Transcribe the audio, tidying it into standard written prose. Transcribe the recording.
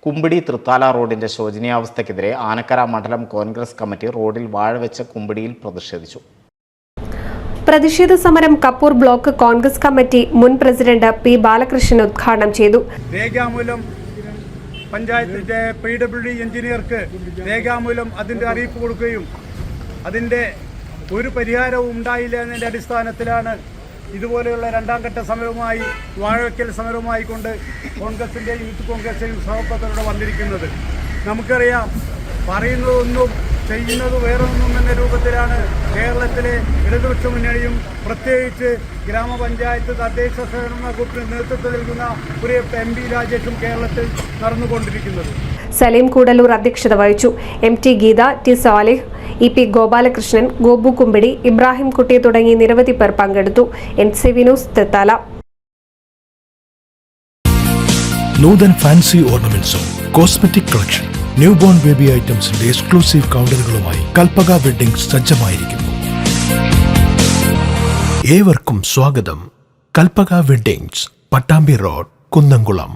കുമ്പിടി തൃത്താല റോഡിന്റെ ശോചനീയാവസ്ഥയ്ക്കെതിരെ ആനക്കര മണ്ഡലം കോൺഗ്രസ് കമ്മിറ്റി റോഡിൽ വാഴവെച്ച കുമ്പിടിയിൽ പ്രതിഷേധിച്ചു. പ്രതിഷേധ സമരം കപ്പൂർ ബ്ലോക്ക് കോൺഗ്രസ് കമ്മിറ്റി മുൻ പ്രസിഡന്റ് പി ബാലകൃഷ്ണൻ ഉദ്ഘാടനം ചെയ്തു. രേഖാമൂലം പഞ്ചായത്തിന്റെ PWD എഞ്ചിനീയർക്ക് രേഖാമൂലം അതിന്റെ അറിയിപ്പ് കൊടുക്കുകയും അതിന്റെ ഒരു പരിഹാരവും ഉണ്ടായില്ല എന്നതിന്റെ അടിസ്ഥാനത്തിലാണ് ഇതുപോലെയുള്ള രണ്ടാം ഘട്ട സമരവുമായി വാഴവയ്ക്കൽ സമരവുമായി കൊണ്ട് കോൺഗ്രസിന്റെയും യൂത്ത് കോൺഗ്രസിന്റെയും സഹപ്രവർത്തകരോട് വന്നിരിക്കുന്നത്. നമുക്കറിയാം, പറയുന്നതൊന്നും ചെയ്യുന്നത് വേറൊന്നും എന്ന രൂപത്തിലാണ് കേരളത്തിലെ ഇടതുപക്ഷ മുന്നണിയും പ്രത്യേകിച്ച് ഗ്രാമപഞ്ചായത്ത് തദ്ദേശ സ്വയംഭരണ വകുപ്പിന് നേതൃത്വം നൽകുന്ന പ്രിയപ്പെട്ട MP രാജേഷും കേരളത്തിൽ നടന്നുകൊണ്ടിരിക്കുന്നത്. സലീം കൂടലൂർ അധ്യക്ഷത വഹിച്ചു. MT Geetha, T Salih, EP Gopalakrishnan, Gopu Kumbidi, Ibrahim Kutty തുടങ്ങി നിരവധി പേർ പങ്കെടുത്തു. NCV news Thrithala. Nuthan fancy ഓർണമെന്റ്സും കോസ്മെറ്റിക് കളക്ഷൻ, ന്യൂബോൺ ബേബി ഐറ്റംസിന്റെ എക്സ്ക്ലൂസീവ് കൗണ്ടറുകളുമായി കൽപ്പക വെഡ്ഡിംഗ്സ് സജ്ജമായിരിക്കുന്നു. ഏവർക്കും സ്വാഗതം. Kalpaka weddings, Pattambi road, Kunnamkulam.